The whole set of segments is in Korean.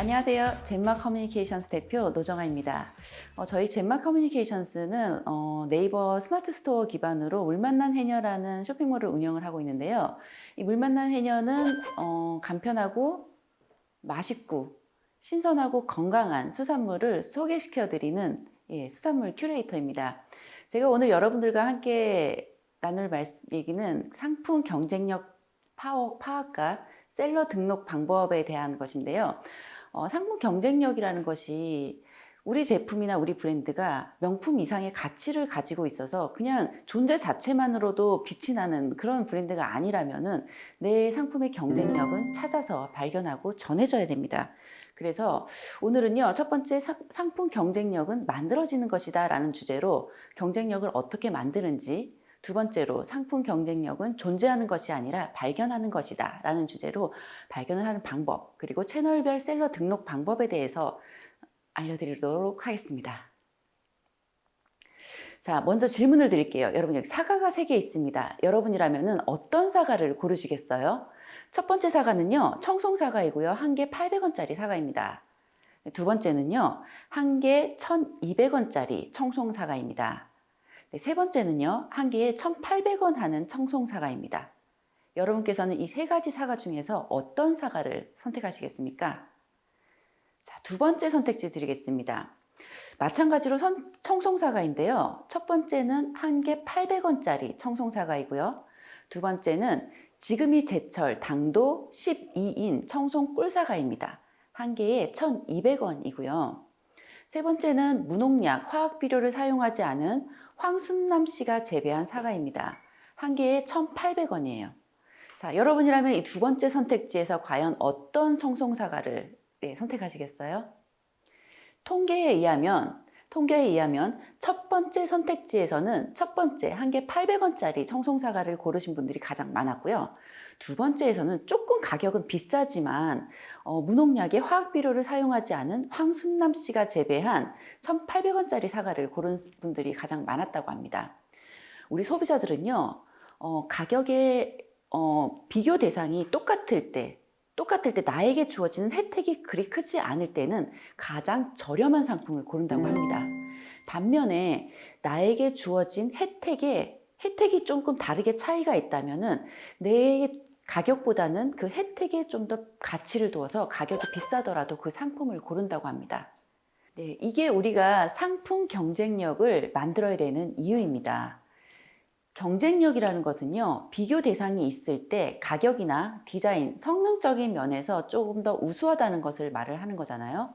안녕하세요. 젠마 커뮤니케이션스 대표 노정아입니다. 저희 젠마 커뮤니케이션스는 네이버 스마트 스토어 기반으로 물 만난 해녀라는 쇼핑몰을 운영을 하고 있는데요. 이 물 만난 해녀는 간편하고 맛있고 신선하고 건강한 수산물을 소개시켜드리는 수산물 큐레이터입니다. 제가 오늘 여러분들과 함께 나눌 얘기는 상품 경쟁력 파악과 셀러 등록 방법에 대한 것인데요. 상품 경쟁력이라는 것이 우리 제품이나 우리 브랜드가 명품 이상의 가치를 가지고 있어서 그냥 존재 자체만으로도 빛이 나는 그런 브랜드가 아니라면은 내 상품의 경쟁력은 찾아서 발견하고 전해져야 됩니다. 그래서 오늘은요, 첫 번째 상품 경쟁력은 만들어지는 것이다 라는 주제로 경쟁력을 어떻게 만드는지, 두 번째로 상품 경쟁력은 존재하는 것이 아니라 발견하는 것이다 라는 주제로 발견을 하는 방법, 그리고 채널별 셀러 등록 방법에 대해서 알려드리도록 하겠습니다. 자, 먼저 질문을 드릴게요. 여러분, 여기 사과가 3개 있습니다. 여러분이라면 어떤 사과를 고르시겠어요? 첫 번째 사과는요, 청송사과이고요. 1개 800원짜리 사과입니다. 두 번째는요, 1개 1200원짜리 청송사과입니다. 세 번째는요, 1개에 1800원 하는 청송사과입니다. 여러분께서는 이 3가지 사과 중에서 어떤 사과를 선택하시겠습니까? 자, 두 번째 선택지 드리겠습니다. 마찬가지로 청송사과인데요. 첫 번째는 1개 800원짜리 청송사과이고요. 두 번째는 지금이 제철 당도 12인 청송 꿀사과입니다. 1개에 1200원이고요. 세 번째는 무농약, 화학비료를 사용하지 않은 황순남 씨가 재배한 사과입니다. 1개에 1800원이에요. 자, 여러분이라면 이 두 번째 선택지에서 과연 어떤 청송사과를 선택하시겠어요? 통계에 의하면 첫 번째 선택지에서는 첫 번째 1개 800원짜리 청송사과를 고르신 분들이 가장 많았고요. 두 번째에서는 조금 가격은 비싸지만 무농약의 화학비료를 사용하지 않은 황순남 씨가 재배한 1,800원짜리 사과를 고른 분들이 가장 많았다고 합니다. 우리 소비자들은요, 가격의 비교 대상이 똑같을 때 나에게 주어지는 혜택이 그리 크지 않을 때는 가장 저렴한 상품을 고른다고 합니다. 반면에 나에게 주어진 혜택이 조금 다르게 차이가 있다면은 내 가격보다는 그 혜택에 좀 더 가치를 두어서 가격이 비싸더라도 그 상품을 고른다고 합니다. 네, 이게 우리가 상품 경쟁력을 만들어야 되는 이유입니다. 경쟁력이라는 것은요, 비교 대상이 있을 때 가격이나 디자인, 성능적인 면에서 조금 더 우수하다는 것을 말을 하는 거잖아요.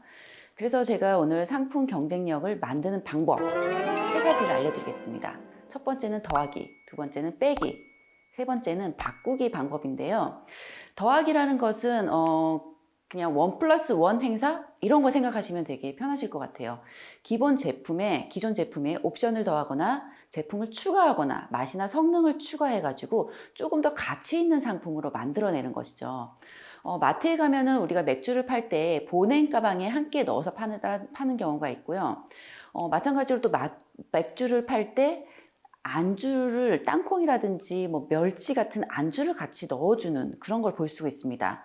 그래서 제가 오늘 상품 경쟁력을 만드는 방법 3가지를 알려드리겠습니다. 첫 번째는 더하기, 두 번째는 빼기, 세 번째는 바꾸기 방법인데요. 더하기라는 것은 그냥 1+1 행사? 이런 거 생각하시면 되게 편하실 것 같아요. 기존 제품에 옵션을 더하거나 제품을 추가하거나 맛이나 성능을 추가해가지고 조금 더 가치 있는 상품으로 만들어내는 것이죠. 마트에 가면은 우리가 맥주를 팔 때 보냉 가방에 함께 넣어서 파는 경우가 있고요. 마찬가지로 또 맥주를 팔 때 안주를 땅콩이라든지 뭐 멸치 같은 안주를 같이 넣어주는 그런 걸 볼 수가 있습니다.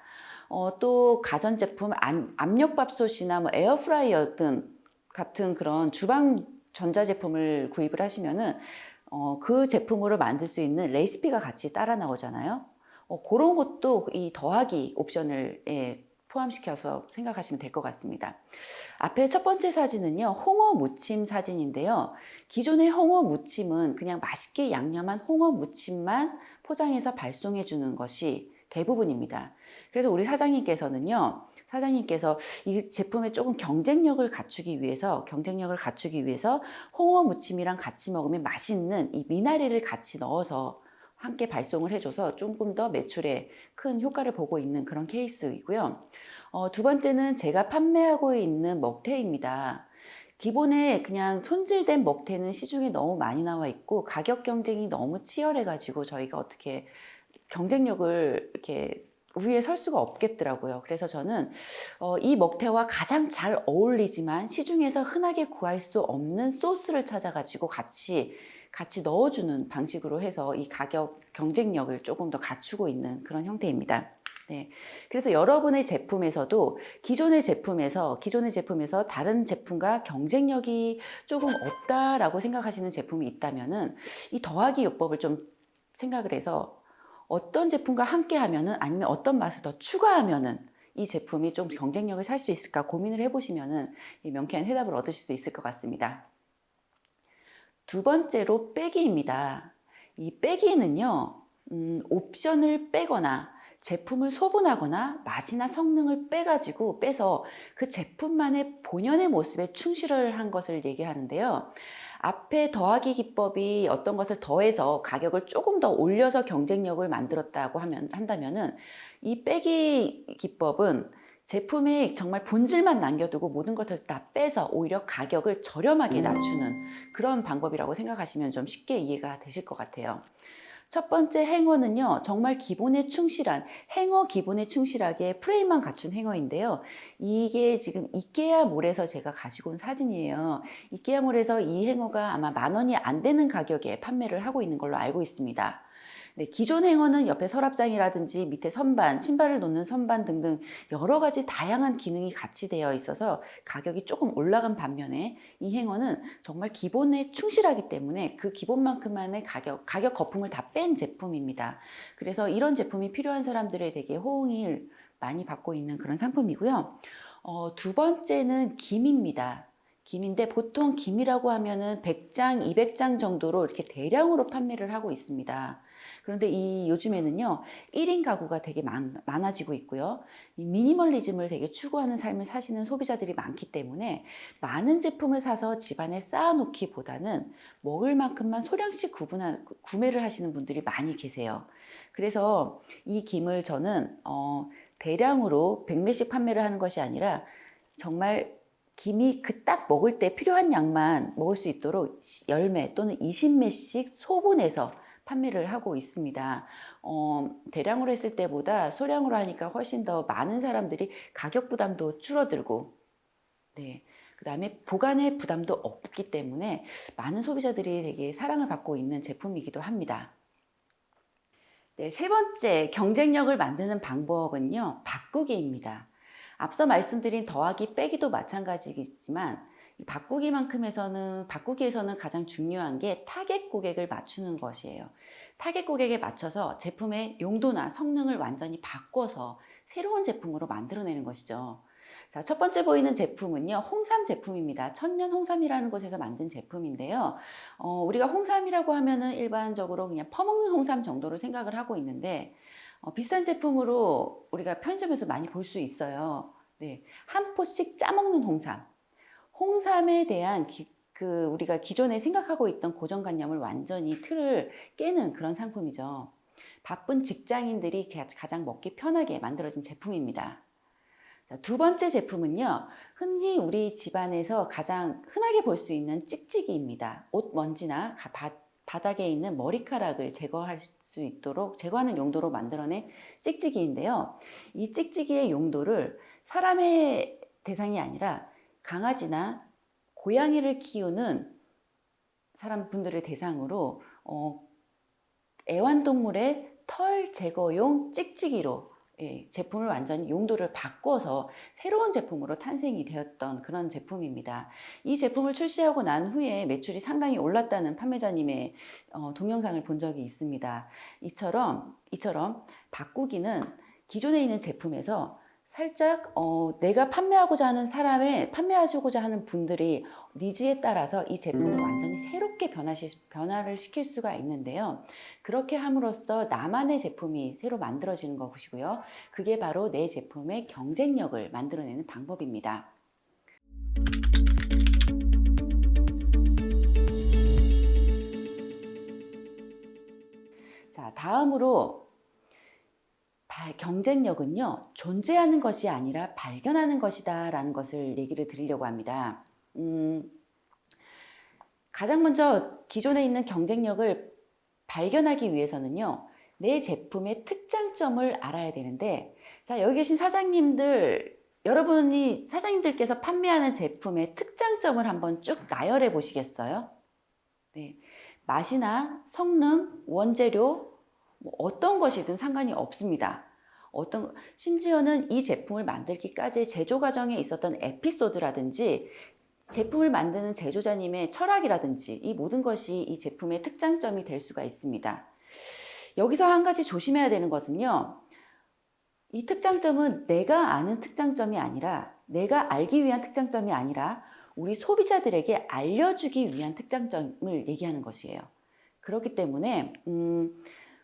또 가전제품 압력밥솥이나 뭐 에어프라이어 등 같은 그런 주방 전자제품을 구입을 하시면은 그 제품으로 만들 수 있는 레시피가 같이 따라 나오잖아요. 그런 것도 이 더하기 옵션을 포함시켜서 생각하시면 될 것 같습니다. 앞에 첫 번째 사진은요, 홍어 무침 사진인데요. 기존의 홍어 무침은 그냥 맛있게 양념한 홍어 무침만 포장해서 발송해 주는 것이 대부분입니다. 그래서 우리 사장님께서 이 제품에 조금 경쟁력을 갖추기 위해서 홍어 무침이랑 같이 먹으면 맛있는 이 미나리를 같이 넣어서 함께 발송을 해줘서 조금 더 매출에 큰 효과를 보고 있는 그런 케이스이고요. 두 번째는 제가 판매하고 있는 먹태입니다. 기본에 그냥 손질된 먹태는 시중에 너무 많이 나와 있고 가격 경쟁이 너무 치열해가지고 저희가 어떻게 경쟁력을 이렇게 위에 설 수가 없겠더라고요. 그래서 저는 이 먹태와 가장 잘 어울리지만 시중에서 흔하게 구할 수 없는 소스를 찾아가지고 같이 넣어주는 방식으로 해서 이 가격 경쟁력을 조금 더 갖추고 있는 그런 형태입니다. 네. 그래서 여러분의 제품에서도 기존의 제품에서 다른 제품과 경쟁력이 조금 없다라고 생각하시는 제품이 있다면은 이 더하기 요법을 좀 생각을 해서 어떤 제품과 함께 하면은 아니면 어떤 맛을 더 추가하면은 이 제품이 좀 경쟁력을 살 수 있을까 고민을 해보시면은 이 명쾌한 해답을 얻으실 수 있을 것 같습니다. 두 번째로 빼기입니다. 이 빼기는요, 옵션을 빼거나 제품을 소분하거나 맛이나 성능을 빼서 그 제품만의 본연의 모습에 충실을 한 것을 얘기하는데요. 앞에 더하기 기법이 어떤 것을 더해서 가격을 조금 더 올려서 경쟁력을 만들었다고 한다면은 이 빼기 기법은 제품의 정말 본질만 남겨두고 모든 것을 다 빼서 오히려 가격을 저렴하게 낮추는 그런 방법이라고 생각하시면 좀 쉽게 이해가 되실 것 같아요. 첫 번째 행어는요, 정말 행어 기본에 충실하게 프레임만 갖춘 행어인데요. 이게 지금 이케아몰에서 제가 가지고 온 사진이에요. 이케아몰에서 이 행어가 아마 10,000원이 안 되는 가격에 판매를 하고 있는 걸로 알고 있습니다. 네, 기존 행어는 옆에 서랍장이라든지 밑에 선반, 신발을 놓는 선반 등등 여러 가지 다양한 기능이 같이 되어 있어서 가격이 조금 올라간 반면에 이 행어는 정말 기본에 충실하기 때문에 그 기본만큼만의 가격 거품을 다 뺀 제품입니다. 그래서 이런 제품이 필요한 사람들에 되게 호응을 많이 받고 있는 그런 상품이고요. 두 번째는 김입니다. 김인데 보통 김이라고 하면은 100장, 200장 정도로 이렇게 대량으로 판매를 하고 있습니다. 그런데 요즘에는요, 1인 가구가 되게 많아지고 있고요. 이 미니멀리즘을 되게 추구하는 삶을 사시는 소비자들이 많기 때문에 많은 제품을 사서 집안에 쌓아놓기보다는 먹을 만큼만 소량씩 구매를 하시는 분들이 많이 계세요. 그래서 이 김을 저는 대량으로 100매씩 판매를 하는 것이 아니라 정말 김이 그 딱 먹을 때 필요한 양만 먹을 수 있도록 10매 또는 20매씩 소분해서 판매를 하고 있습니다. 대량으로 했을 때보다 소량으로 하니까 훨씬 더 많은 사람들이 가격 부담도 줄어들고, 네. 그 다음에 보관의 부담도 없기 때문에 많은 소비자들이 되게 사랑을 받고 있는 제품이기도 합니다. 네, 세 번째 경쟁력을 만드는 방법은요, 바꾸기입니다. 앞서 말씀드린 더하기 빼기도 마찬가지겠지만 바꾸기에서는 가장 중요한 게 타겟 고객을 맞추는 것이에요. 타겟 고객에 맞춰서 제품의 용도나 성능을 완전히 바꿔서 새로운 제품으로 만들어내는 것이죠. 자, 첫 번째 보이는 제품은요, 홍삼 제품입니다. 천년 홍삼이라는 곳에서 만든 제품인데요. 우리가 홍삼이라고 하면은 일반적으로 그냥 퍼먹는 홍삼 정도로 생각을 하고 있는데, 비싼 제품으로 우리가 편의점에서 많이 볼 수 있어요. 네, 한 포씩 짜먹는 홍삼. 홍삼에 대한 우리가 기존에 생각하고 있던 고정관념을 완전히 틀을 깨는 그런 상품이죠. 바쁜 직장인들이 가장 먹기 편하게 만들어진 제품입니다. 자, 두 번째 제품은요, 흔히 우리 집안에서 가장 흔하게 볼 수 있는 찍찍이입니다. 옷 먼지나 바닥에 있는 머리카락을 제거할 수 있도록 제거하는 용도로 만들어낸 찍찍이인데요. 이 찍찍이의 용도를 사람의 대상이 아니라 강아지나 고양이를 키우는 사람분들을 대상으로 애완동물의 털 제거용 찍찍이로 제품을 완전히 용도를 바꿔서 새로운 제품으로 탄생이 되었던 그런 제품입니다. 이 제품을 출시하고 난 후에 매출이 상당히 올랐다는 판매자님의 동영상을 본 적이 있습니다. 이처럼 바꾸기는 기존에 있는 제품에서 살짝 내가 판매하고자 하는 분들이 니즈에 따라서 이 제품을 완전히 새롭게 변화를 시킬 수가 있는데요. 그렇게 함으로써 나만의 제품이 새로 만들어지는 것이고요. 그게 바로 내 제품의 경쟁력을 만들어내는 방법입니다. 자, 다음으로 경쟁력은요, 존재하는 것이 아니라 발견하는 것이다 라는 것을 얘기를 드리려고 합니다. 가장 먼저 기존에 있는 경쟁력을 발견하기 위해서는요, 내 제품의 특장점을 알아야 되는데, 자, 여기 계신 사장님들께서 판매하는 제품의 특장점을 한번 쭉 나열해 보시겠어요? 네. 맛이나 성능, 원재료, 어떤 것이든 상관이 없습니다. 심지어는 이 제품을 만들기까지 제조 과정에 있었던 에피소드라든지 제품을 만드는 제조자님의 철학이라든지 이 모든 것이 이 제품의 특장점이 될 수가 있습니다. 여기서 한 가지 조심해야 되는 것은요. 이 특장점은 내가 아는 특장점이 아니라 내가 알기 위한 특장점이 아니라 우리 소비자들에게 알려주기 위한 특장점을 얘기하는 것이에요. 그렇기 때문에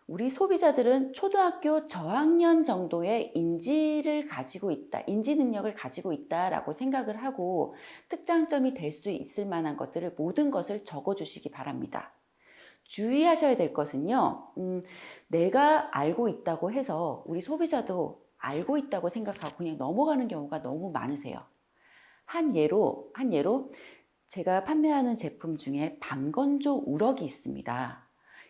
우리 소비자들은 초등학교 저학년 정도의 인지를 가지고 있다, 인지 능력을 가지고 있다라고 생각을 하고 특장점이 될 수 있을 만한 것들을 모든 것을 적어주시기 바랍니다. 주의하셔야 될 것은요, 내가 알고 있다고 해서 우리 소비자도 알고 있다고 생각하고 그냥 넘어가는 경우가 너무 많으세요. 한 예로 제가 판매하는 제품 중에 방건조 우럭이 있습니다.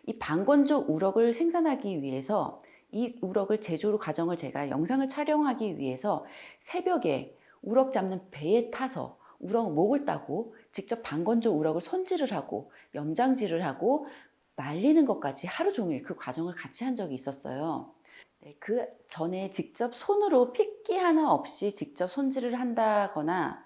이 방건조 우럭을 생산하기 위해서 이 우럭을 제조 과정을 제가 영상을 촬영하기 위해서 새벽에 우럭 잡는 배에 타서 우럭 목을 따고 직접 방건조 우럭을 손질을 하고 염장질을 하고 말리는 것까지 하루 종일 그 과정을 같이 한 적이 있었어요. 네, 그 전에 직접 손으로 핏기 하나 없이 직접 손질을 한다거나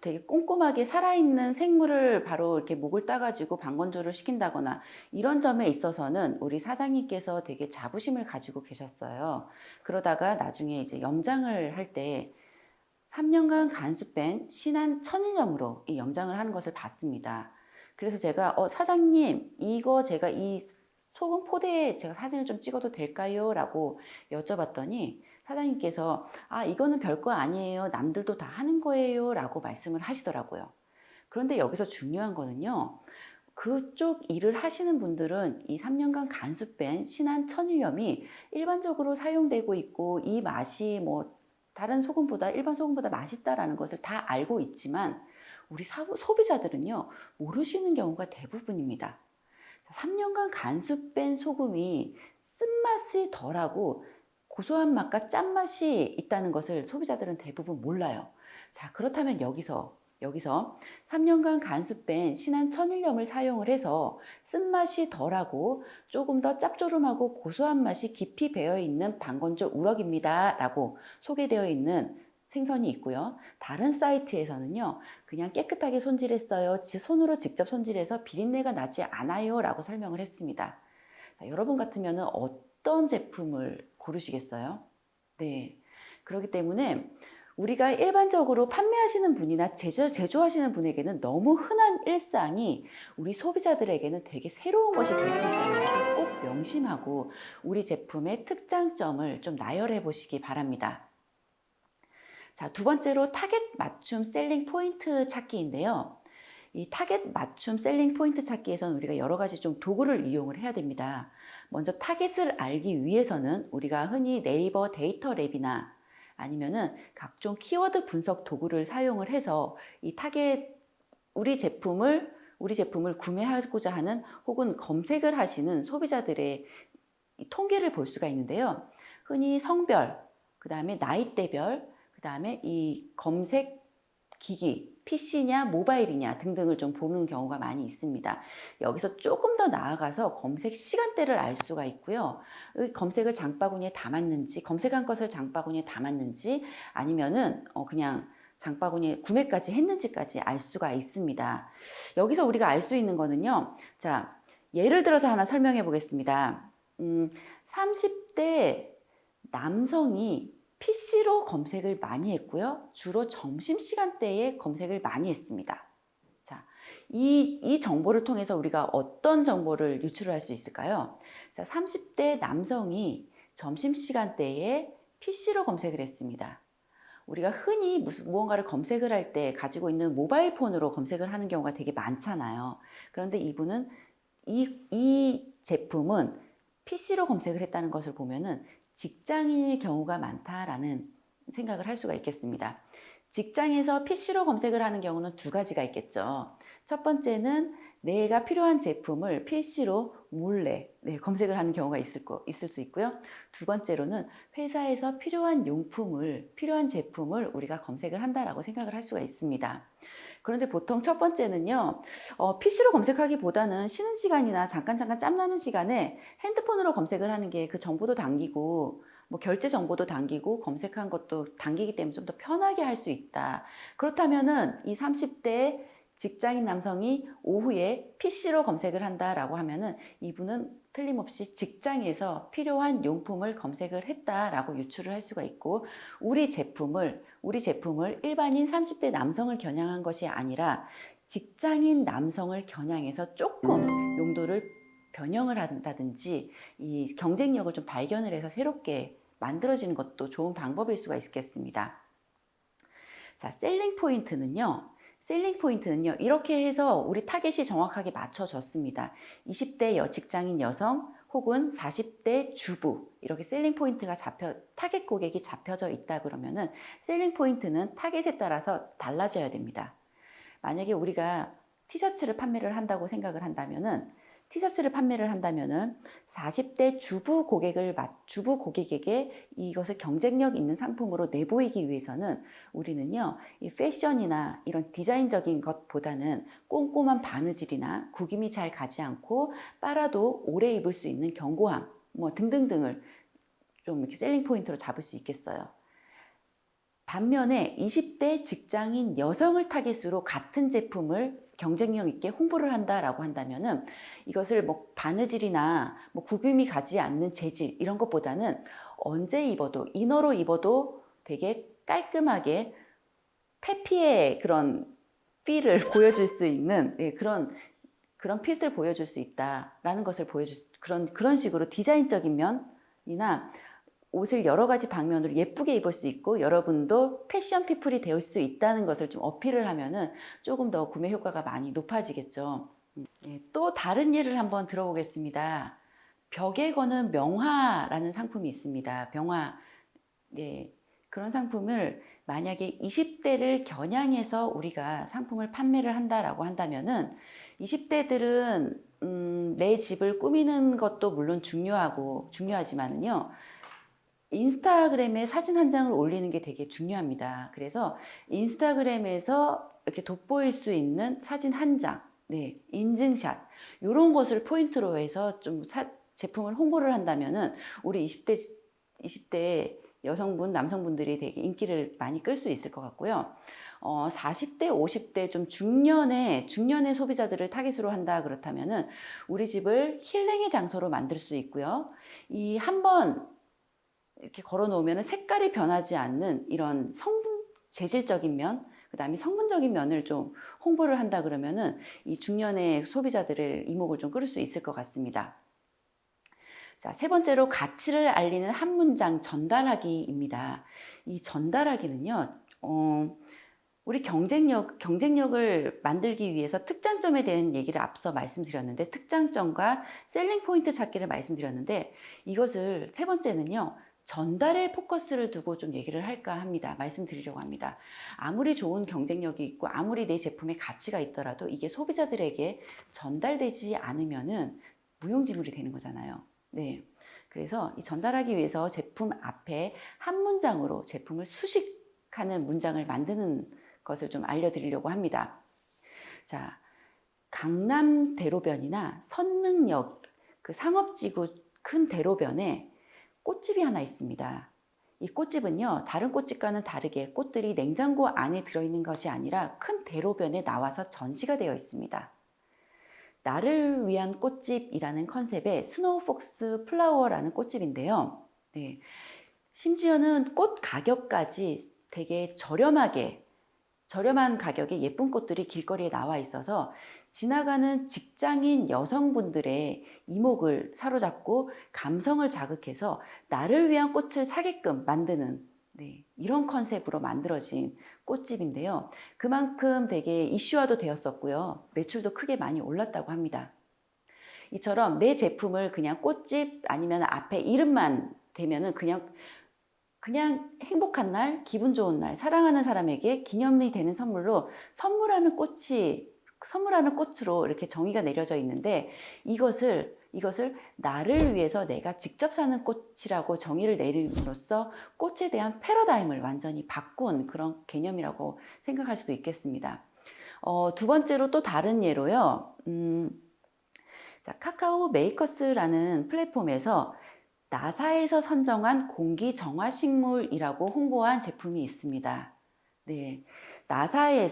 되게 꼼꼼하게 살아있는 생물을 바로 이렇게 목을 따가지고 방건조를 시킨다거나 이런 점에 있어서는 우리 사장님께서 되게 자부심을 가지고 계셨어요. 그러다가 나중에 이제 염장을 할 때 3년간 간수 뺀 신한 천일염으로 이 염장을 하는 것을 봤습니다. 그래서 제가 사장님 이거 제가 이 소금 포대에 제가 사진을 좀 찍어도 될까요? 라고 여쭤봤더니 사장님께서 이거는 별거 아니에요. 남들도 다 하는 거예요. 라고 말씀을 하시더라고요. 그런데 여기서 중요한 거는요. 그쪽 일을 하시는 분들은 이 3년간 간수 뺀 신한 천일염이 일반적으로 사용되고 있고 이 맛이 뭐 다른 소금보다 일반 소금보다 맛있다라는 것을 다 알고 있지만 우리 소비자들은요. 모르시는 경우가 대부분입니다. 3년간 간수 뺀 소금이 쓴맛이 덜하고 고소한 맛과 짠맛이 있다는 것을 소비자들은 대부분 몰라요. 자, 그렇다면 여기서 3년간 간수 뺀 신한 천일염을 사용을 해서 쓴맛이 덜하고 조금 더 짭조름하고 고소한 맛이 깊이 배어 있는 방건조 우럭입니다. 라고 소개되어 있는 생선이 있고요. 다른 사이트에서는요. 그냥 깨끗하게 손질했어요. 손으로 직접 손질해서 비린내가 나지 않아요. 라고 설명을 했습니다. 자, 여러분 같으면 어떤 제품을 고르시겠어요? 네. 그렇기 때문에 우리가 일반적으로 판매하시는 분이나 제조하시는 분에게는 너무 흔한 일상이 우리 소비자들에게는 되게 새로운 것이 될 수 있다는 것을 꼭 명심하고 우리 제품의 특장점을 좀 나열해 보시기 바랍니다. 자, 두 번째로 타겟 맞춤 셀링 포인트 찾기인데요. 이 타겟 맞춤 셀링 포인트 찾기에서는 우리가 여러 가지 좀 도구를 이용을 해야 됩니다. 먼저 타겟을 알기 위해서는 우리가 흔히 네이버 데이터 랩이나 아니면은 각종 키워드 분석 도구를 사용을 해서 이 타겟 우리 제품을 구매하고자 하는 혹은 검색을 하시는 소비자들의 통계를 볼 수가 있는데요. 흔히 성별, 그 다음에 나이대별, 그 다음에 이 검색 기기, PC냐 모바일이냐 등등을 좀 보는 경우가 많이 있습니다. 여기서 조금 더 나아가서 검색 시간대를 알 수가 있고요. 검색을 장바구니에 담았는지, 검색한 것을 장바구니에 담았는지 아니면은 그냥 장바구니에 구매까지 했는지까지 알 수가 있습니다. 여기서 우리가 알 수 있는 거는요. 자, 예를 들어서 하나 설명해 보겠습니다. 30대 남성이 PC로 검색을 많이 했고요. 주로 점심시간대에 검색을 많이 했습니다. 자, 이 정보를 통해서 우리가 어떤 정보를 유출할 수 있을까요? 자, 30대 남성이 점심시간대에 PC로 검색을 했습니다. 우리가 흔히 무언가를 검색을 할 때 가지고 있는 모바일 폰으로 검색을 하는 경우가 되게 많잖아요. 그런데 이분은 이 제품은 PC로 검색을 했다는 것을 보면은 직장인일 경우가 많다라는 생각을 할 수가 있겠습니다. 직장에서 PC로 검색을 하는 경우는 두 가지가 있겠죠. 첫 번째는 내가 필요한 제품을 PC로 몰래 검색을 하는 경우가 있을 수 있고요. 두 번째로는 회사에서 필요한 제품을 우리가 검색을 한다라고 생각을 할 수가 있습니다. 그런데 보통 첫 번째는요, PC로 검색하기보다는 쉬는 시간이나 잠깐 짬나는 시간에 핸드폰으로 검색을 하는 게 그 정보도 당기고 뭐 결제 정보도 당기고 검색한 것도 당기기 때문에 좀 더 편하게 할 수 있다. 그렇다면은 이 30대 직장인 남성이 오후에 PC로 검색을 한다라고 하면은 이분은 틀림없이 직장에서 필요한 용품을 검색을 했다라고 유추를 할 수가 있고, 우리 제품을 일반인 30대 남성을 겨냥한 것이 아니라 직장인 남성을 겨냥해서 조금 용도를 변형을 한다든지 이 경쟁력을 좀 발견을 해서 새롭게 만들어지는 것도 좋은 방법일 수가 있겠습니다. 자, 셀링 포인트는요. 이렇게 해서 우리 타겟이 정확하게 맞춰졌습니다. 20대 직장인 여성 혹은 40대 주부, 이렇게 셀링 포인트가 타겟 고객이 잡혀져 있다 그러면은 셀링 포인트는 타겟에 따라서 달라져야 됩니다. 만약에 우리가 티셔츠를 판매를 한다고 생각을 한다면은 40대 주부 고객에게 이것을 경쟁력 있는 상품으로 내보이기 위해서는 우리는요, 이 패션이나 이런 디자인적인 것보다는 꼼꼼한 바느질이나 구김이 잘 가지 않고 빨아도 오래 입을 수 있는 견고함, 뭐 등등등을 좀 이렇게 셀링 포인트로 잡을 수 있겠어요. 반면에 20대 직장인 여성을 타깃으로 같은 제품을 경쟁력 있게 홍보를 한다라고 한다면은 이것을 뭐 바느질이나 뭐 구김이 가지 않는 재질 이런 것보다는 언제 입어도 이너로 입어도 되게 깔끔하게 페피의 그런 필을 보여줄 수 있는 그런 핏을 보여줄 수 있다라는 것을 그런 식으로 디자인적인 면이나 옷을 여러 가지 방면으로 예쁘게 입을 수 있고 여러분도 패션 피플이 될 수 있다는 것을 좀 어필을 하면은 조금 더 구매 효과가 많이 높아지겠죠. 또 다른 예를 한번 들어보겠습니다. 벽에 거는 명화라는 상품이 있습니다. 명화. 그런 상품을 만약에 20대를 겨냥해서 우리가 상품을 판매를 한다라고 한다면은 20대들은 내 집을 꾸미는 것도 물론 중요하지만은요. 인스타그램에 사진 한 장을 올리는 게 되게 중요합니다. 그래서 인스타그램에서 이렇게 돋보일 수 있는 사진 한 장, 인증샷, 이런 것을 포인트로 해서 좀 제품을 홍보를 한다면은 우리 20대 여성분, 남성분들이 되게 인기를 많이 끌 수 있을 것 같고요. 40대, 50대 좀 중년의 소비자들을 타깃으로 한다 그렇다면은 우리 집을 힐링의 장소로 만들 수 있고요. 이 한번 이렇게 걸어 놓으면 색깔이 변하지 않는 이런 재질적인 면, 그 다음에 성분적인 면을 좀 홍보를 한다 그러면은 이 중년의 소비자들을 이목을 좀 끌을 수 있을 것 같습니다. 자, 세 번째로 가치를 알리는 한 문장 전달하기입니다. 이 전달하기는요, 우리 경쟁력을 만들기 위해서 특장점에 대한 얘기를 앞서 말씀드렸는데, 특장점과 셀링 포인트 찾기를 말씀드렸는데, 이것을 세 번째는요, 전달에 포커스를 두고 좀 얘기를 할까 합니다. 말씀드리려고 합니다. 아무리 좋은 경쟁력이 있고 아무리 내 제품에 가치가 있더라도 이게 소비자들에게 전달되지 않으면은 무용지물이 되는 거잖아요. 그래서 이 전달하기 위해서 제품 앞에 한 문장으로 제품을 수식하는 문장을 만드는 것을 좀 알려드리려고 합니다. 자, 강남 대로변이나 선능역 그 상업지구 큰 대로변에 꽃집이 하나 있습니다. 이 꽃집은요, 다른 꽃집과는 다르게 꽃들이 냉장고 안에 들어있는 것이 아니라 큰 대로변에 나와서 전시가 되어 있습니다. 나를 위한 꽃집이라는 컨셉의 스노우폭스 플라워라는 꽃집인데요. 심지어는 꽃 가격까지 되게 저렴한 가격에 예쁜 꽃들이 길거리에 나와 있어서 지나가는 직장인 여성분들의 이목을 사로잡고 감성을 자극해서 나를 위한 꽃을 사게끔 만드는 이런 컨셉으로 만들어진 꽃집인데요. 그만큼 되게 이슈화도 되었었고요. 매출도 크게 많이 올랐다고 합니다. 이처럼 내 제품을 그냥 꽃집 아니면 앞에 이름만 대면은 그냥 행복한 날, 기분 좋은 날, 사랑하는 사람에게 기념이 되는 선물하는 꽃으로 이렇게 정의가 내려져 있는데 이것을 나를 위해서 내가 직접 사는 꽃이라고 정의를 내림으로써 꽃에 대한 패러다임을 완전히 바꾼 그런 개념이라고 생각할 수도 있겠습니다. 두 번째로 또 다른 예로요. 자, 카카오 메이커스라는 플랫폼에서 나사에서 선정한 공기 정화 식물이라고 홍보한 제품이 있습니다. 네. 나사의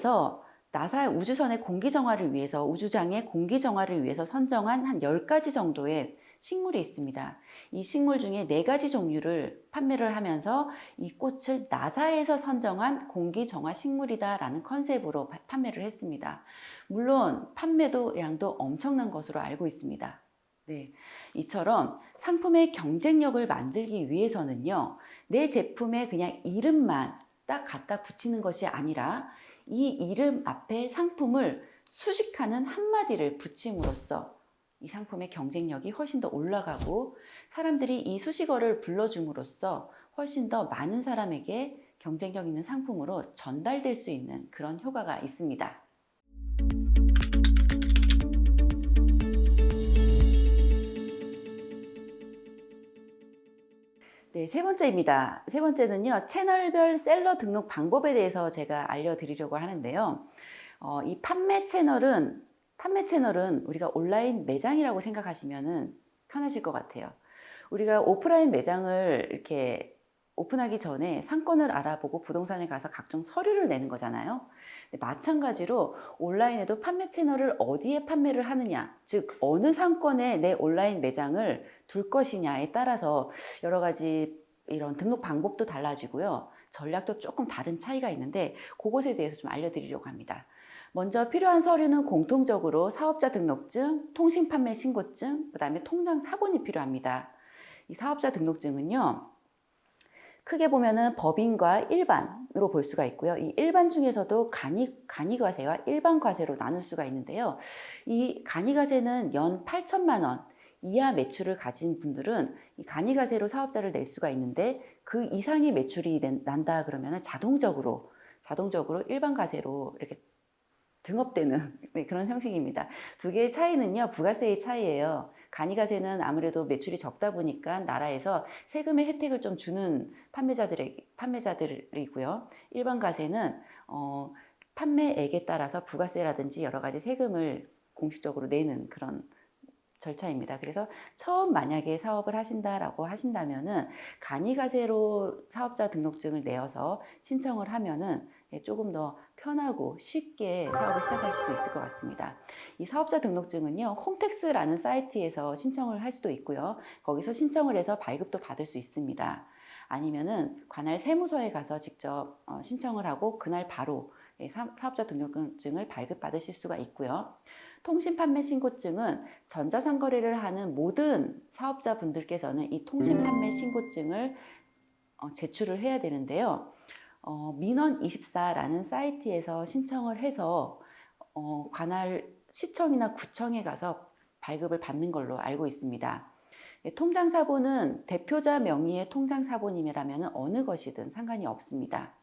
우주선의 공기 정화를 위해서, 우주장의 공기 정화를 위해서 선정한 한 10가지 정도의 식물이 있습니다. 이 식물 중에 4가지 종류를 판매를 하면서 이 꽃을 나사에서 선정한 공기 정화 식물이다라는 컨셉으로 판매를 했습니다. 물론 판매도 양도 엄청난 것으로 알고 있습니다. 네. 이처럼 상품의 경쟁력을 만들기 위해서는요, 내 제품에 그냥 이름만 딱 갖다 붙이는 것이 아니라 이 이름 앞에 상품을 수식하는 한마디를 붙임으로써 이 상품의 경쟁력이 훨씬 더 올라가고 사람들이 이 수식어를 불러줌으로써 훨씬 더 많은 사람에게 경쟁력 있는 상품으로 전달될 수 있는 그런 효과가 있습니다. 네, 세 번째입니다. 세 번째는요, 채널별 셀러 등록 방법에 대해서 제가 알려드리려고 하는데요. 이 판매 채널은 우리가 온라인 매장이라고 생각하시면 편하실 것 같아요. 우리가 오프라인 매장을 이렇게 오픈하기 전에 상권을 알아보고 부동산에 가서 각종 서류를 내는 거잖아요. 마찬가지로 온라인에도 판매 채널을 어디에 판매를 하느냐, 즉 어느 상권에 내 온라인 매장을 둘 것이냐에 따라서 여러 가지 이런 등록 방법도 달라지고요. 전략도 조금 다른 차이가 있는데 그것에 대해서 좀 알려드리려고 합니다. 먼저 필요한 서류는 공통적으로 사업자 등록증, 통신판매 신고증, 그 다음에 통장 사본이 필요합니다. 이 사업자 등록증은요, 크게 보면은 법인과 일반으로 볼 수가 있고요. 이 일반 중에서도 간이과세와 일반과세로 나눌 수가 있는데요. 이 간이과세는 연 8천만 원 이하 매출을 가진 분들은 이 간이과세로 사업자를 낼 수가 있는데 그 이상의 매출이 난다 그러면은 자동적으로 일반과세로 이렇게 등업되는 그런 형식입니다. 두 개의 차이는요, 부가세의 차이예요. 간이과세는 아무래도 매출이 적다 보니까 나라에서 세금의 혜택을 좀 주는 판매자들이고요. 일반과세는 판매액에 따라서 부가세라든지 여러 가지 세금을 공식적으로 내는 그런 절차입니다. 그래서 처음 만약에 사업을 하신다라고 하신다면은 간이과세로 사업자 등록증을 내어서 신청을 하면은 조금 더 편하고 쉽게 사업을 시작하실 수 있을 것 같습니다. 이 사업자 등록증은요, 홈택스라는 사이트에서 신청을 할 수도 있고요. 거기서 신청을 해서 발급도 받을 수 있습니다. 아니면은 관할 세무서에 가서 직접 신청을 하고 그날 바로 사업자 등록증을 발급받으실 수가 있고요. 통신판매 신고증은 전자상거래를 하는 모든 사업자분들께서는 이 통신판매 신고증을 제출을 해야 되는데요. 민원24라는 사이트에서 신청을 해서 관할 시청이나 구청에 가서 발급을 받는 걸로 알고 있습니다. 통장사본은 대표자 명의의 통장사본임이라면 어느 것이든 상관이 없습니다.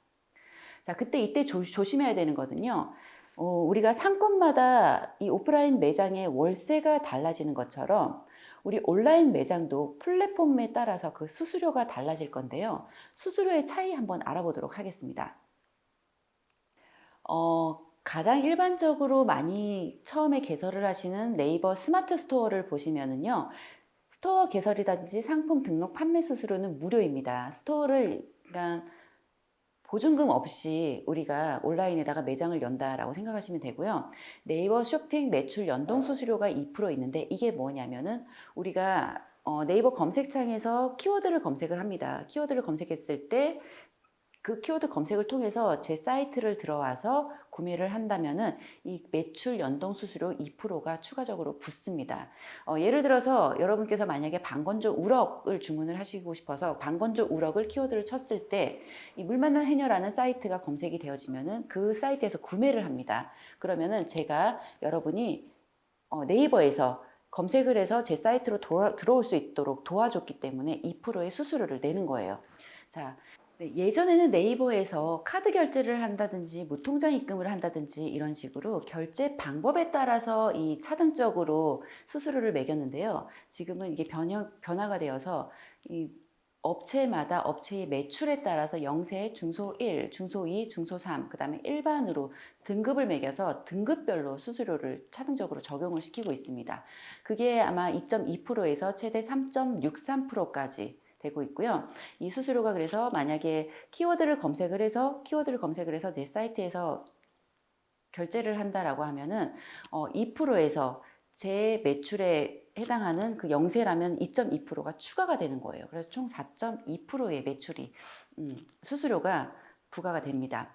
자, 이때 조심해야 되는 거는요. 우리가 상권마다 이 오프라인 매장의 월세가 달라지는 것처럼 우리 온라인 매장도 플랫폼에 따라서 그 수수료가 달라질 건데요. 수수료의 차이 한번 알아보도록 하겠습니다. 가장 일반적으로 많이 처음에 개설을 하시는 네이버 스마트 스토어를 보시면은요. 스토어 개설이라든지 상품 등록 판매 수수료는 무료입니다. 스토어를 그러니까 보증금 없이 우리가 온라인에다가 매장을 연다라고 생각하시면 되고요. 네이버 쇼핑 매출 연동 수수료가 2% 있는데 이게 뭐냐면은 우리가 네이버 검색창에서 키워드를 검색을 합니다. 키워드를 검색했을 때 그 키워드 검색을 통해서 제 사이트를 들어와서 구매를 한다면은 이 매출 연동 수수료 2%가 추가적으로 붙습니다. 예를 들어서 여러분께서 만약에 방건조 우럭을 주문을 하시고 싶어서 방건조 우럭을 키워드를 쳤을 때 이 물 만난 해녀라는 사이트가 검색이 되어지면은 그 사이트에서 구매를 합니다. 그러면은 제가 여러분이 네이버에서 검색을 해서 제 사이트로 들어올 수 있도록 도와줬기 때문에 2%의 수수료를 내는 거예요. 자, 네, 예전에는 네이버에서 카드 결제를 한다든지 무통장 입금을 한다든지 이런 식으로 결제 방법에 따라서 이 차등적으로 수수료를 매겼는데요. 지금은 이게 변화가 되어서 이 업체마다 업체의 매출에 따라서 영세, 중소 1, 중소 2, 중소 3, 그 다음에 일반으로 등급을 매겨서 등급별로 수수료를 차등적으로 적용을 시키고 있습니다. 그게 아마 2.2%에서 최대 3.63%까지 되고 있고요. 이 수수료가 그래서 만약에 키워드를 검색을 해서 내 사이트에서 결제를 한다라고 하면은 2%에서 제 매출에 해당하는 그 영세라면 2.2%가 추가가 되는 거예요. 그래서 총 4.2%의 매출이 수수료가 부과가 됩니다.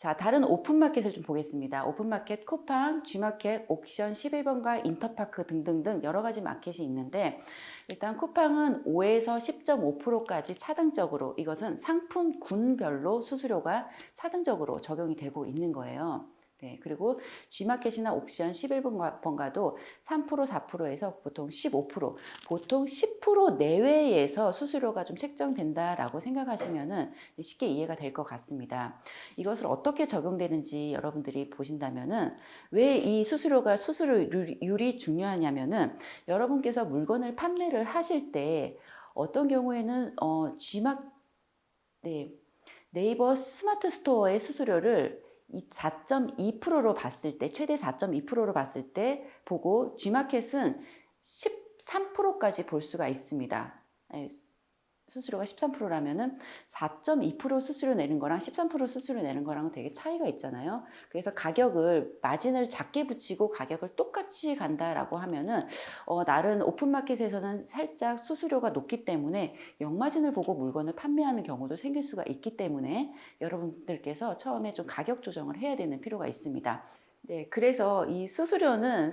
자, 다른 오픈마켓을 좀 보겠습니다. 오픈마켓, 쿠팡, G마켓, 옥션, 11번가, 인터파크 등등등 여러 가지 마켓이 있는데 일단 쿠팡은 5에서 10.5%까지 차등적으로 이것은 상품군별로 수수료가 차등적으로 적용이 되고 있는 거예요. 네, 그리고 G마켓이나 옥션 11번가도 3%, 4%에서 보통 15%, 보통 10% 내외에서 수수료가 좀 책정된다라고 생각하시면은 쉽게 이해가 될 것 같습니다. 이것을 어떻게 적용되는지 여러분들이 보신다면은 왜 이 수수료율이 중요하냐면은 여러분께서 물건을 판매를 하실 때 어떤 경우에는 네이버 스마트 스토어의 수수료를 4.2%로 봤을 때, 최대 4.2%로 봤을 때 보고 G마켓은 13%까지 볼 수가 있습니다. 수수료가 13%라면은 4.2% 수수료 내는 거랑 13% 수수료 내는 거랑은 되게 차이가 있잖아요. 그래서 가격을 마진을 작게 붙이고 가격을 똑같이 간다라고 하면은 다른 오픈마켓에서는 살짝 수수료가 높기 때문에 역마진을 보고 물건을 판매하는 경우도 생길 수가 있기 때문에 여러분들께서 처음에 좀 가격 조정을 해야 되는 필요가 있습니다. 네, 그래서 이 수수료는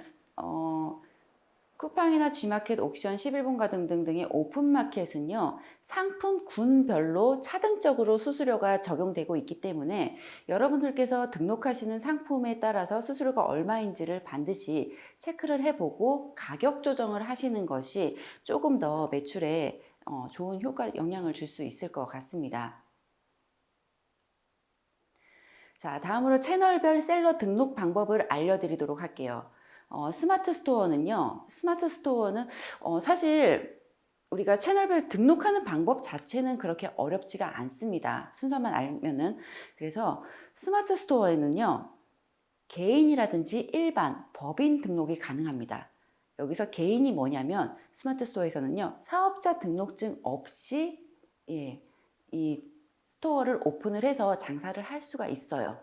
쿠팡이나 G마켓, 옥션, 11번가 등등등의 오픈마켓은요. 상품군별로 차등적으로 수수료가 적용되고 있기 때문에 여러분들께서 등록하시는 상품에 따라서 수수료가 얼마인지를 반드시 체크를 해보고 가격 조정을 하시는 것이 조금 더 매출에 좋은 영향을 줄 수 있을 것 같습니다. 자, 다음으로 채널별 셀러 등록 방법을 알려드리도록 할게요. 스마트 스토어는 사실 우리가 채널별 등록하는 방법 자체는 그렇게 어렵지가 않습니다. 순서만 알면은. 그래서 스마트 스토어에는요, 개인이라든지 일반, 법인 등록이 가능합니다. 여기서 개인이 뭐냐면 스마트 스토어에서는요, 사업자 등록증 없이 이 스토어를 오픈을 해서 장사를 할 수가 있어요.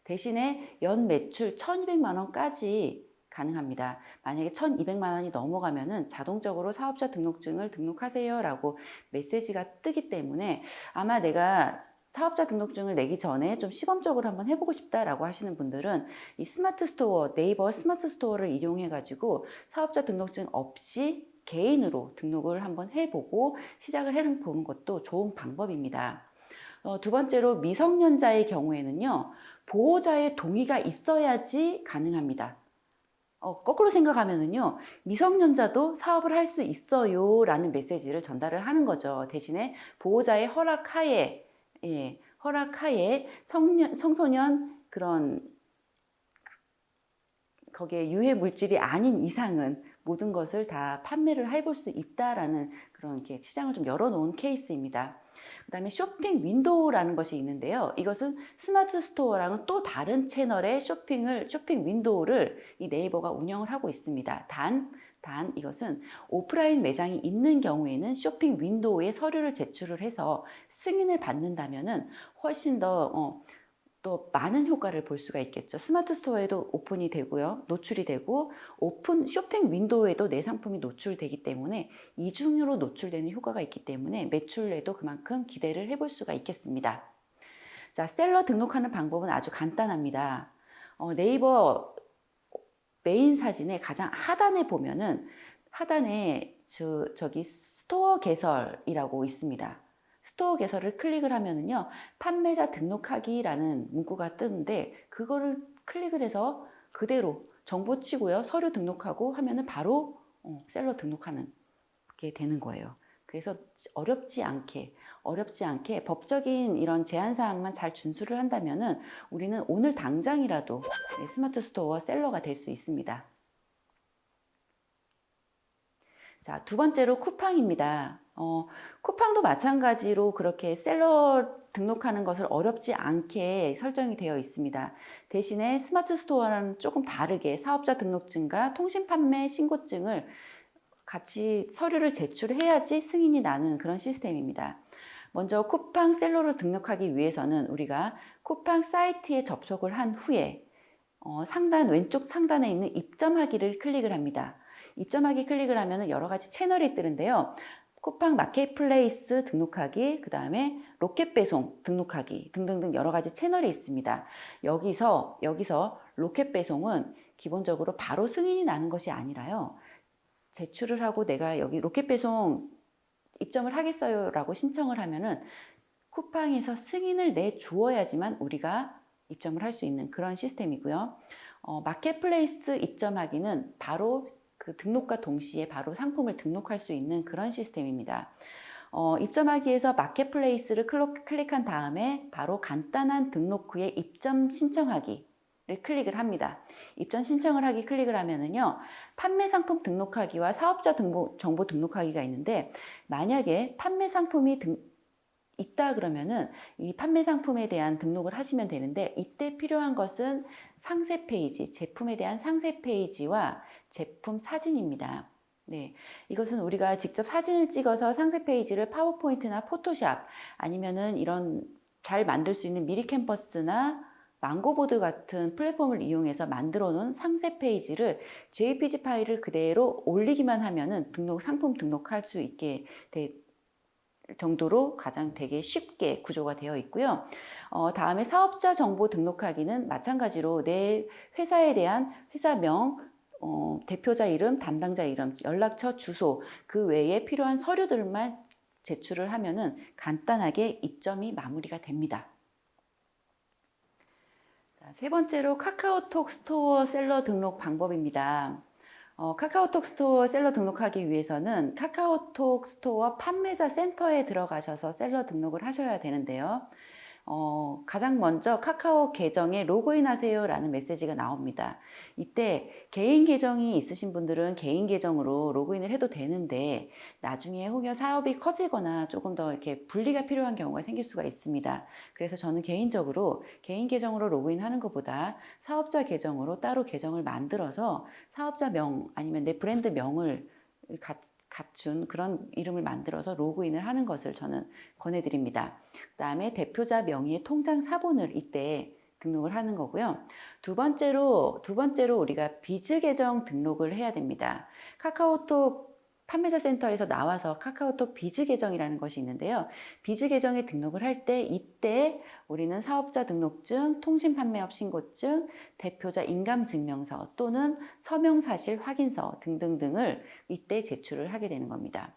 대신에 연 매출 1,200만 원까지 가능합니다. 만약에 1,200만 원이 넘어가면은 자동적으로 사업자 등록증을 등록하세요 라고 메시지가 뜨기 때문에 아마 내가 사업자 등록증을 내기 전에 좀 시범적으로 한번 해보고 싶다라고 하시는 분들은 이 스마트 스토어, 네이버 스마트 스토어를 이용해 가지고 사업자 등록증 없이 개인으로 등록을 한번 해보고 시작을 해보는 것도 좋은 방법입니다. 두 번째로 미성년자의 경우에는요, 보호자의 동의가 있어야지 가능합니다. 거꾸로 생각하면은요, 미성년자도 사업을 할 수 있어요 라는 메시지를 전달을 하는 거죠. 대신에 보호자의 허락하에 청소년 그런 거기에 유해 물질이 아닌 이상은 모든 것을 다 판매를 해볼 수 있다라는 그런 이렇게 시장을 좀 열어놓은 케이스입니다. 그 다음에 쇼핑 윈도우라는 것이 있는데요. 이것은 스마트 스토어랑은 또 다른 채널의 쇼핑 윈도우를 이 네이버가 운영을 하고 있습니다. 단 이것은 오프라인 매장이 있는 경우에는 쇼핑 윈도우에 서류를 제출을 해서 승인을 받는다면은 훨씬 더 또 많은 효과를 볼 수가 있겠죠. 스마트 스토어에도 오픈이 되고요. 노출이 되고 오픈 쇼핑 윈도우에도 내 상품이 노출되기 때문에 이중으로 노출되는 효과가 있기 때문에 매출에도 그만큼 기대를 해볼 수가 있겠습니다. 자, 셀러 등록하는 방법은 아주 간단합니다. 네이버 메인 사진의 가장 하단에 보면은 하단에 저기 스토어 개설이라고 있습니다. 스토어 개설을 클릭을 하면은요, 판매자 등록하기라는 문구가 뜨는데, 그거를 클릭을 해서 그대로 정보 치고요, 서류 등록하고 하면은 바로 셀러 등록하는 게 되는 거예요. 그래서 어렵지 않게 법적인 이런 제한 사항만 잘 준수를 한다면은 우리는 오늘 당장이라도 스마트 스토어 셀러가 될 수 있습니다. 자, 두 번째로 쿠팡입니다. 쿠팡도 마찬가지로 그렇게 셀러 등록하는 것을 어렵지 않게 설정이 되어 있습니다. 대신에 스마트 스토어랑 조금 다르게 사업자 등록증과 통신 판매 신고증을 같이 서류를 제출해야지 승인이 나는 그런 시스템입니다. 먼저 쿠팡 셀러를 등록하기 위해서는 우리가 쿠팡 사이트에 접속을 한 후에 왼쪽 상단에 있는 입점하기를 클릭을 합니다. 입점하기 클릭을 하면 여러 가지 채널이 뜨는데요. 쿠팡 마켓플레이스 등록하기, 그 다음에 로켓 배송 등록하기 등등등 여러 가지 채널이 있습니다. 여기서 로켓 배송은 기본적으로 바로 승인이 나는 것이 아니라요. 제출을 하고 내가 여기 로켓 배송 입점을 하겠어요 라고 신청을 하면은 쿠팡에서 승인을 내 주어야지만 우리가 입점을 할 수 있는 그런 시스템이고요. 마켓플레이스 입점하기는 바로 그 등록과 동시에 바로 상품을 등록할 수 있는 그런 시스템입니다. 입점하기에서 마켓플레이스를 클릭한 다음에 바로 간단한 등록 후에 입점 신청하기를 클릭을 합니다. 입점 신청을 하기 클릭을 하면은요, 판매 상품 등록하기와 사업자 정보 등록하기가 있는데, 만약에 판매 상품이 있다 그러면은 이 판매 상품에 대한 등록을 하시면 되는데, 이때 필요한 것은 상세 페이지, 제품에 대한 상세 페이지와 제품 사진입니다. 네, 이것은 우리가 직접 사진을 찍어서 상세 페이지를 파워포인트나 포토샵 아니면은 이런 잘 만들 수 있는 미리 캔버스나 망고보드 같은 플랫폼을 이용해서 만들어 놓은 상세 페이지를 JPG 파일을 그대로 올리기만 하면은 상품 등록할 수 있게 정도로 가장 되게 쉽게 구조가 되어 있고요. 다음에 사업자 정보 등록하기는 마찬가지로 내 회사에 대한 회사명, 대표자 이름, 담당자 이름, 연락처, 주소 그 외에 필요한 서류들만 제출을 하면은 간단하게 입점이 마무리가 됩니다. 자, 세 번째로 카카오톡 스토어 셀러 등록 방법입니다. 카카오톡 스토어 셀러 등록하기 위해서는 카카오톡 스토어 판매자 센터에 들어가셔서 셀러 등록을 하셔야 되는데요. 가장 먼저 카카오 계정에 로그인 하세요 라는 메시지가 나옵니다. 이때 개인 계정이 있으신 분들은 개인 계정으로 로그인을 해도 되는데, 나중에 혹여 사업이 커지거나 조금 더 이렇게 분리가 필요한 경우가 생길 수가 있습니다. 그래서 저는 개인적으로 개인 계정으로 로그인 하는 것보다 사업자 계정으로 따로 계정을 만들어서 사업자 명 아니면 내 브랜드 명을 갖춘 그런 이름을 만들어서 로그인을 하는 것을 저는 권해드립니다. 그 다음에 대표자 명의의 통장 사본을 이때 등록을 하는 거고요. 두 번째로 우리가 비즈 계정 등록을 해야 됩니다. 카카오톡 판매자 센터에서 나와서 카카오톡 비즈 계정이라는 것이 있는데요. 비즈 계정에 등록을 할 때 이때 우리는 사업자 등록증, 통신 판매업 신고증, 대표자 인감증명서 또는 서명사실 확인서 등등등을 이때 제출을 하게 되는 겁니다.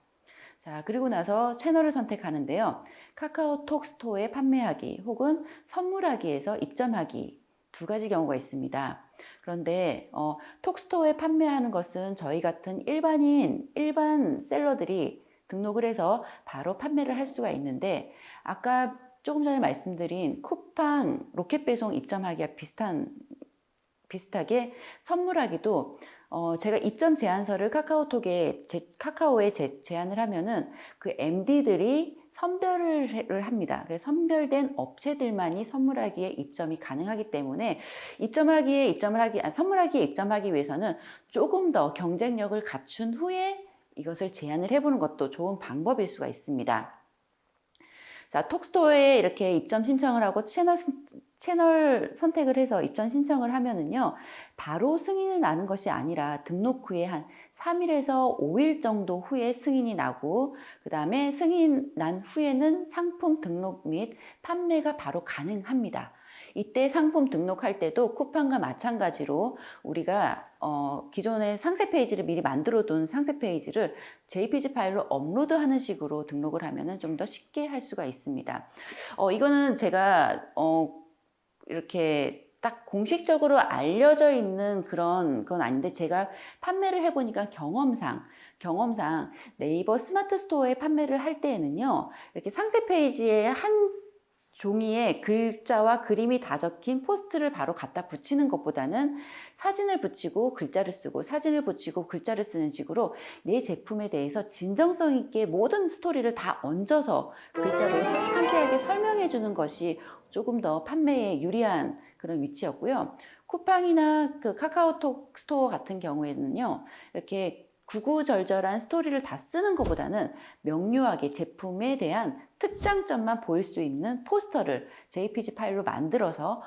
자, 그리고 나서 채널을 선택하는데요. 카카오톡 스토어에 판매하기 혹은 선물하기에서 입점하기 두 가지 경우가 있습니다. 그런데 톡스토어에 판매하는 것은 저희 같은 일반 셀러들이 등록을 해서 바로 판매를 할 수가 있는데, 아까 조금 전에 말씀드린 쿠팡 로켓 배송 입점하기와 비슷하게 선물하기도 제가 입점 제안서를 카카오에 제안을 하면은 그 MD들이 선별을 합니다. 그래서 선별된 업체들만이 선물하기에 입점이 가능하기 때문에 선물하기에 입점하기 위해서는 조금 더 경쟁력을 갖춘 후에 이것을 제안을 해보는 것도 좋은 방법일 수가 있습니다. 자, 톡스토어에 이렇게 입점 신청을 하고 채널 선택을 해서 입점 신청을 하면은요, 바로 승인이 나는 것이 아니라 등록 후에 한 3일에서 5일 정도 후에 승인이 나고, 그 다음에 승인 난 후에는 상품 등록 및 판매가 바로 가능합니다. 이때 상품 등록할 때도 쿠팡과 마찬가지로 우리가 기존에 상세 페이지를 미리 만들어 둔 상세 페이지를 JPG 파일로 업로드하는 식으로 등록을 하면은 좀 더 쉽게 할 수가 있습니다. 이거는 제가 이렇게 딱 공식적으로 알려져 있는 그런 건 아닌데, 제가 판매를 해보니까 경험상 네이버 스마트 스토어에 판매를 할 때에는요, 이렇게 상세 페이지에 종이에 글자와 그림이 다 적힌 포스트를 바로 갖다 붙이는 것보다는 사진을 붙이고 글자를 쓰고 사진을 붙이고 글자를 쓰는 식으로 내 제품에 대해서 진정성 있게 모든 스토리를 다 얹어서 글자로 상세하게 설명해 주는 것이 조금 더 판매에 유리한 그런 위치였고요. 쿠팡이나 그 카카오톡 스토어 같은 경우에는요, 이렇게 구구절절한 스토리를 다 쓰는 것보다는 명료하게 제품에 대한 특장점만 보일 수 있는 포스터를 JPG 파일로 만들어서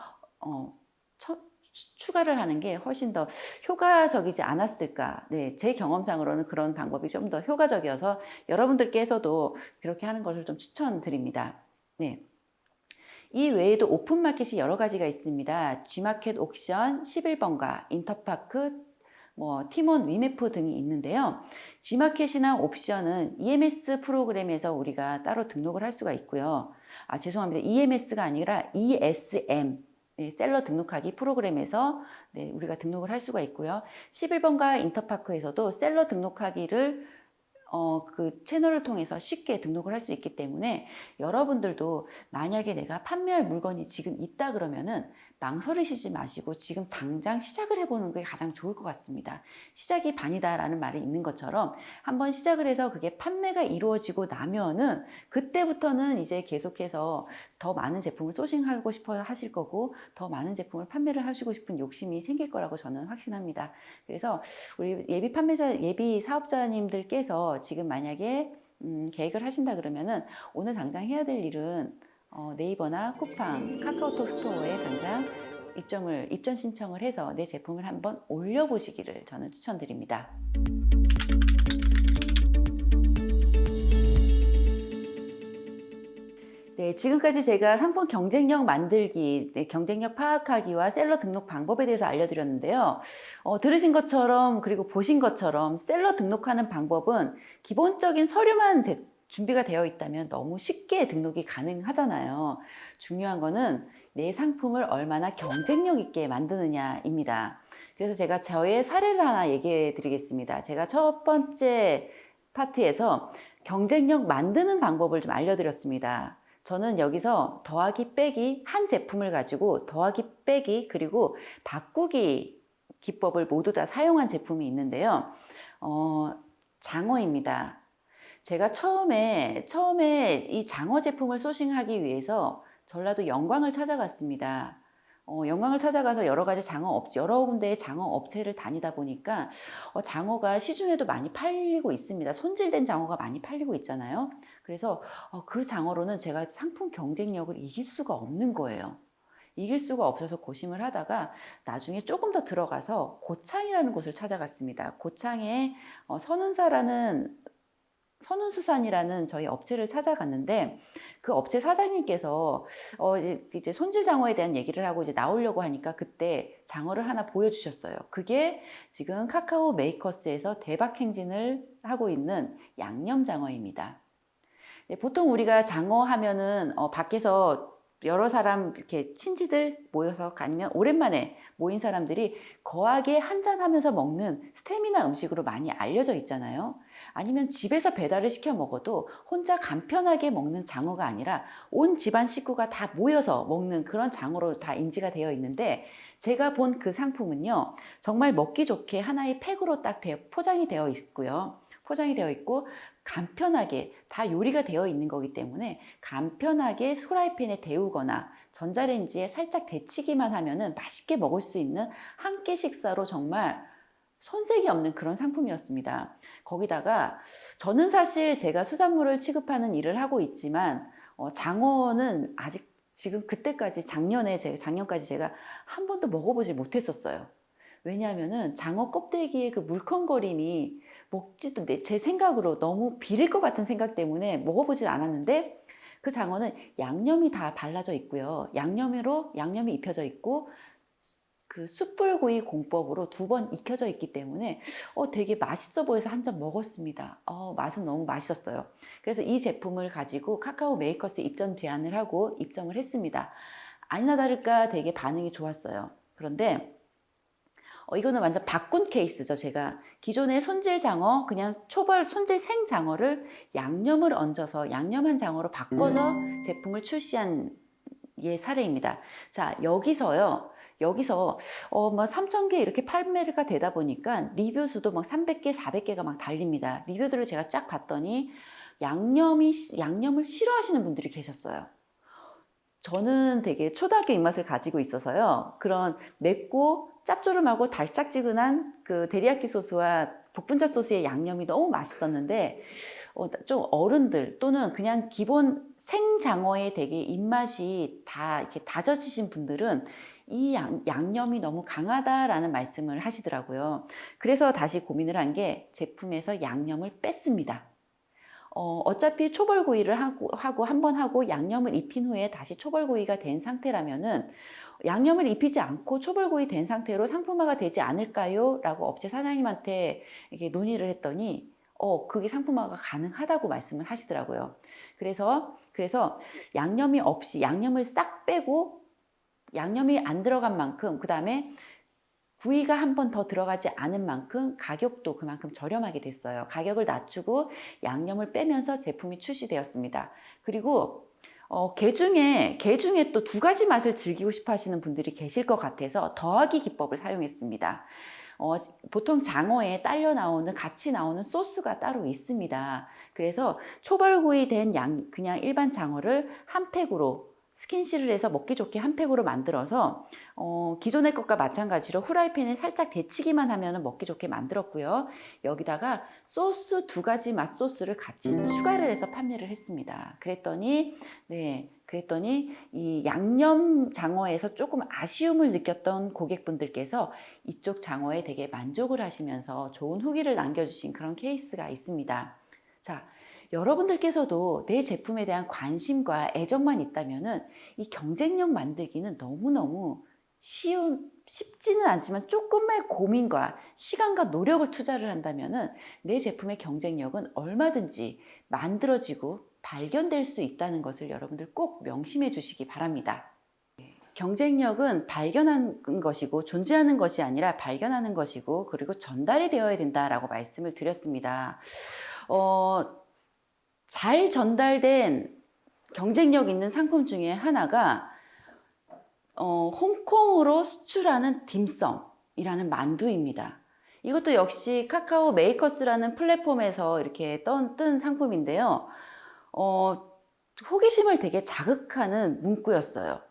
추가를 하는 게 훨씬 더 효과적이지 않았을까. 네, 제 경험상으로는 그런 방법이 좀 더 효과적이어서 여러분들께서도 그렇게 하는 것을 좀 추천드립니다. 네. 이 외에도 오픈마켓이 여러 가지가 있습니다. G마켓 옥션, 11번가, 인터파크, 티몬, 위메프 등이 있는데요. G마켓이나 옵션은 EMS 프로그램에서 우리가 따로 등록을 할 수가 있고요. 죄송합니다. EMS가 아니라 ESM, 네, 셀러 등록하기 프로그램에서 네, 우리가 등록을 할 수가 있고요. 11번가 인터파크에서도 셀러 등록하기를 그 채널을 통해서 쉽게 등록을 할 수 있기 때문에 여러분들도 만약에 내가 판매할 물건이 지금 있다 그러면은 망설이시지 마시고 지금 당장 시작을 해보는 게 가장 좋을 것 같습니다. 시작이 반이다라는 말이 있는 것처럼 한번 시작을 해서 그게 판매가 이루어지고 나면은 그때부터는 이제 계속해서 더 많은 제품을 소싱하고 싶어 하실 거고 더 많은 제품을 판매를 하시고 싶은 욕심이 생길 거라고 저는 확신합니다. 그래서 우리 예비 판매자, 예비 사업자님들께서 지금 만약에 계획을 하신다 그러면은 오늘 당장 해야 될 일은 네이버나 쿠팡, 카카오톡 스토어에 당장 입점 신청을 해서 내 제품을 한번 올려보시기를 저는 추천드립니다. 네, 지금까지 제가 상품 경쟁력 만들기, 네, 경쟁력 파악하기와 셀러 등록 방법에 대해서 알려드렸는데요. 들으신 것처럼 그리고 보신 것처럼 셀러 등록하는 방법은 기본적인 서류만 준비가 되어 있다면 너무 쉽게 등록이 가능하잖아요. 중요한 거는 내 상품을 얼마나 경쟁력 있게 만드느냐입니다. 그래서 제가 저의 사례를 하나 얘기해 드리겠습니다. 제가 첫 번째 파트에서 경쟁력 만드는 방법을 좀 알려드렸습니다. 저는 여기서 더하기 빼기 한 제품을 가지고 더하기 빼기 그리고 바꾸기 기법을 모두 다 사용한 제품이 있는데요. 장어입니다. 제가 처음에 이 장어 제품을 소싱하기 위해서 전라도 영광을 찾아갔습니다. 영광을 찾아가서 여러 가지 여러 군데의 장어 업체를 다니다 보니까 장어가 시중에도 많이 팔리고 있습니다. 손질된 장어가 많이 팔리고 있잖아요. 그래서 그 장어로는 제가 상품 경쟁력을 이길 수가 없는 거예요. 이길 수가 없어서 고심을 하다가 나중에 조금 더 들어가서 고창이라는 곳을 찾아갔습니다. 고창에 선운수산이라는 저희 업체를 찾아갔는데 그 업체 사장님께서 이제 손질 장어에 대한 얘기를 하고 이제 나오려고 하니까 그때 장어를 하나 보여주셨어요. 그게 지금 카카오 메이커스에서 대박 행진을 하고 있는 양념 장어입니다. 네, 보통 우리가 장어 하면은 밖에서 여러 사람 이렇게 친지들 모여서 아니면 오랜만에 모인 사람들이 거하게 한잔하면서 먹는 스테미나 음식으로 많이 알려져 있잖아요. 아니면 집에서 배달을 시켜 먹어도 혼자 간편하게 먹는 장어가 아니라 온 집안 식구가 다 모여서 먹는 그런 장어로 다 인지가 되어 있는데 제가 본 그 상품은요, 정말 먹기 좋게 하나의 팩으로 딱 포장이 되어 있고요. 포장이 되어 있고 간편하게 다 요리가 되어 있는 거기 때문에 간편하게 후라이팬에 데우거나 전자레인지에 살짝 데치기만 하면은 맛있게 먹을 수 있는 한 끼 식사로 정말 손색이 없는 그런 상품이었습니다. 거기다가 저는 사실 제가 수산물을 취급하는 일을 하고 있지만 장어는 아직 지금 작년까지 제가 한 번도 먹어보지 못했었어요. 왜냐하면은 장어 껍데기의 그 물컹거림이 제 생각으로 너무 비릴 것 같은 생각 때문에 먹어보질 않았는데 그 장어는 양념이 다 발라져 있고요. 양념이 입혀져 있고 그 숯불구이 공법으로 2번 익혀져 있기 때문에 되게 맛있어 보여서 한 점 먹었습니다. 맛은 너무 맛있었어요. 그래서 이 제품을 가지고 카카오 메이커스 입점 제안을 하고 입점을 했습니다. 아니나 다를까 되게 반응이 좋았어요. 그런데 이거는 완전 바꾼 케이스죠. 제가 기존의 손질 장어, 그냥 손질 생장어를 양념을 얹어서 양념한 장어로 바꿔서 제품을 출시한 사례입니다. 자, 여기서 막 3,000개 이렇게 판매가 되다 보니까 리뷰 수도 막 300개, 400개가 막 달립니다. 리뷰들을 제가 쫙 봤더니 양념을 싫어하시는 분들이 계셨어요. 저는 되게 초등학교 입맛을 가지고 있어서요. 그런 맵고 짭조름하고 달짝지근한 그 데리야끼 소스와 복분자 소스의 양념이 너무 맛있었는데 좀 어른들 또는 그냥 기본 생장어에 되게 입맛이 다 이렇게 다져지신 분들은 이 양념이 너무 강하다라는 말씀을 하시더라고요. 그래서 다시 고민을 한 게 제품에서 양념을 뺐습니다. 어차피 초벌구이를 하고 한 번 하고 양념을 입힌 후에 다시 초벌구이가 된 상태라면은 양념을 입히지 않고 초벌구이 된 상태로 상품화가 되지 않을까요? 라고 업체 사장님한테 이렇게 논의를 했더니 그게 상품화가 가능하다고 말씀을 하시더라고요. 그래서 양념이 없이 양념을 싹 빼고 양념이 안 들어간 만큼 그 다음에 구이가 한 번 더 들어가지 않은 만큼 가격도 그만큼 저렴하게 됐어요. 가격을 낮추고 양념을 빼면서 제품이 출시되었습니다. 그리고 게 중에 또 두 가지 맛을 즐기고 싶어 하시는 분들이 계실 것 같아서 더하기 기법을 사용했습니다. 보통 장어에 같이 나오는 소스가 따로 있습니다. 그래서 초벌구이 된 그냥 일반 장어를 한 팩으로 스킨실을 해서 먹기 좋게 한 팩으로 만들어서 기존의 것과 마찬가지로 후라이팬에 살짝 데치기만 하면 먹기 좋게 만들었고요. 여기다가 소스 두 가지 맛 소스를 같이 추가를 해서 판매를 했습니다. 그랬더니 이 양념 장어에서 조금 아쉬움을 느꼈던 고객분들께서 이쪽 장어에 되게 만족을 하시면서 좋은 후기를 남겨주신 그런 케이스가 있습니다. 자, 여러분들께서도 내 제품에 대한 관심과 애정만 있다면은 이 경쟁력 만들기는 너무너무 쉽지는 않지만 조금의 고민과 시간과 노력을 투자를 한다면은 내 제품의 경쟁력은 얼마든지 만들어지고 발견될 수 있다는 것을 여러분들 꼭 명심해 주시기 바랍니다. 경쟁력은 발견하는 것이고 존재하는 것이 아니라 발견하는 것이고 그리고 전달이 되어야 된다라고 말씀을 드렸습니다. 잘 전달된 경쟁력 있는 상품 중에 하나가 홍콩으로 수출하는 딤섬이라는 만두입니다. 이것도 역시 카카오 메이커스라는 플랫폼에서 이렇게 뜬 상품인데요. 호기심을 되게 자극하는 문구였어요.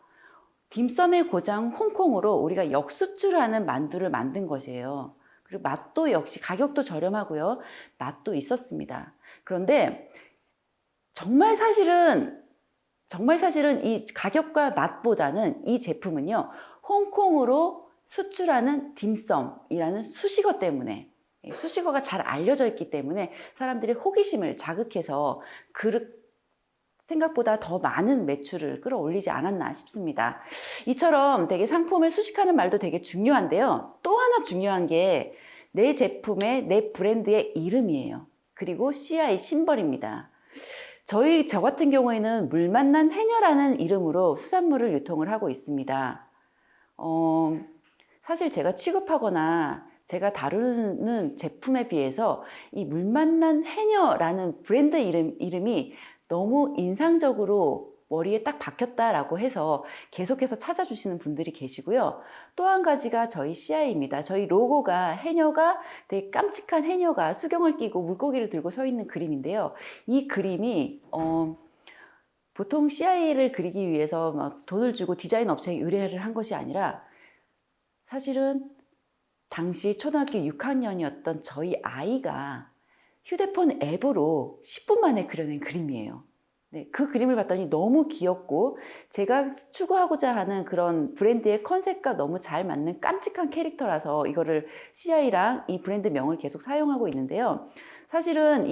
딤섬의 고장 홍콩으로 우리가 역수출하는 만두를 만든 것이에요. 그리고 맛도 역시 가격도 저렴하고요. 맛도 있었습니다. 그런데 정말 사실은 이 가격과 맛보다는 이 제품은요, 홍콩으로 수출하는 딤섬이라는 수식어 때문에, 수식어가 잘 알려져 있기 때문에 사람들의 호기심을 자극해서 생각보다 더 많은 매출을 끌어올리지 않았나 싶습니다. 이처럼 되게 상품을 수식하는 말도 되게 중요한데요. 또 하나 중요한 게 내 제품의, 내 브랜드의 이름이에요. 그리고 CI 심벌입니다. 저 같은 경우에는 물 만난 해녀라는 이름으로 수산물을 유통을 하고 있습니다. 사실 제가 취급하거나 제가 다루는 제품에 비해서 이 물 만난 해녀라는 브랜드 이름이 너무 인상적으로 머리에 딱 박혔다라고 해서 계속해서 찾아주시는 분들이 계시고요. 또 한 가지가 저희 CI입니다. 저희 로고가 해녀가 되게 깜찍한 해녀가 수경을 끼고 물고기를 들고 서 있는 그림인데요. 이 그림이 보통 CI를 그리기 위해서 막 돈을 주고 디자인 업체에 의뢰를 한 것이 아니라 사실은 당시 초등학교 6학년이었던 저희 아이가 휴대폰 앱으로 10분 만에 그려낸 그림이에요. 네, 그 그림을 봤더니 너무 귀엽고 제가 추구하고자 하는 그런 브랜드의 컨셉과 너무 잘 맞는 깜찍한 캐릭터라서 이거를 CI랑 이 브랜드 명을 계속 사용하고 있는데요. 사실은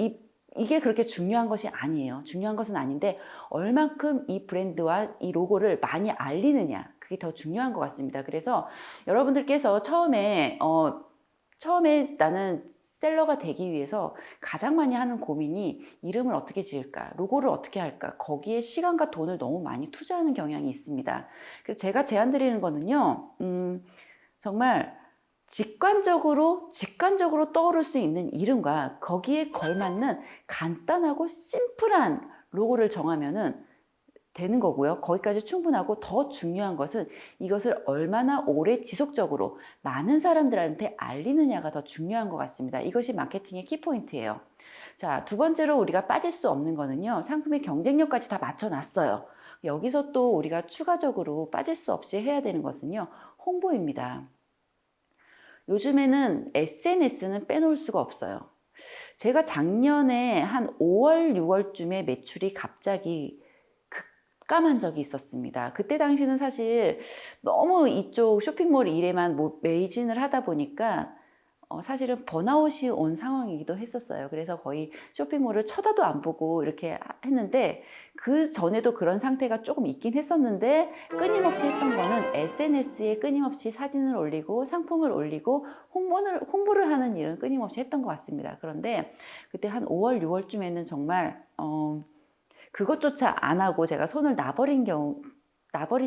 이게 그렇게 중요한 것이 아니에요. 중요한 것은 아닌데 얼만큼 이 브랜드와 이 로고를 많이 알리느냐 그게 더 중요한 것 같습니다. 그래서 여러분들께서 처음에 나는 셀러가 되기 위해서 가장 많이 하는 고민이 이름을 어떻게 지을까, 로고를 어떻게 할까, 거기에 시간과 돈을 너무 많이 투자하는 경향이 있습니다. 그래서 제가 제안드리는 거는요, 정말 직관적으로 떠오를 수 있는 이름과 거기에 걸맞는 간단하고 심플한 로고를 정하면은 되는 거고요. 거기까지 충분하고 더 중요한 것은 이것을 얼마나 오래 지속적으로 많은 사람들한테 알리느냐가 더 중요한 것 같습니다. 이것이 마케팅의 키포인트예요. 자, 두 번째로 우리가 빠질 수 없는 거는요. 상품의 경쟁력까지 다 맞춰놨어요. 여기서 또 우리가 추가적으로 빠질 수 없이 해야 되는 것은요. 홍보입니다. 요즘에는 SNS는 빼놓을 수가 없어요. 제가 작년에 한 5월, 6월쯤에 매출이 갑자기 급감한 적이 있었습니다. 그때 당시는 사실 너무 이쪽 쇼핑몰 일에만 매진을 하다 보니까 사실은 번아웃이 온 상황이기도 했었어요. 그래서 거의 쇼핑몰을 쳐다도 안 보고 이렇게 했는데 그 전에도 그런 상태가 조금 있긴 했었는데 끊임없이 했던 거는 SNS에 끊임없이 사진을 올리고 상품을 올리고 홍보를 하는 일은 끊임없이 했던 것 같습니다. 그런데 그때 한 5월, 6월쯤에는 정말 그것조차 안 하고 제가 손을 놔버린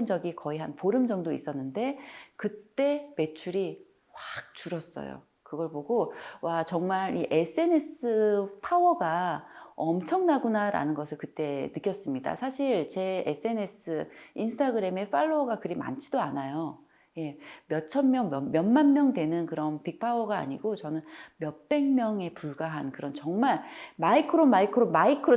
적이 거의 한 보름 정도 있었는데 그때 매출이 확 줄었어요. 그걸 보고 와 정말 이 SNS 파워가 엄청나구나라는 것을 그때 느꼈습니다. 사실 제 SNS 인스타그램에 팔로워가 그리 많지도 않아요. 예, 몇천 명, 몇만 명 되는 그런 빅파워가 아니고 저는 몇백 명에 불과한 그런 정말 마이크로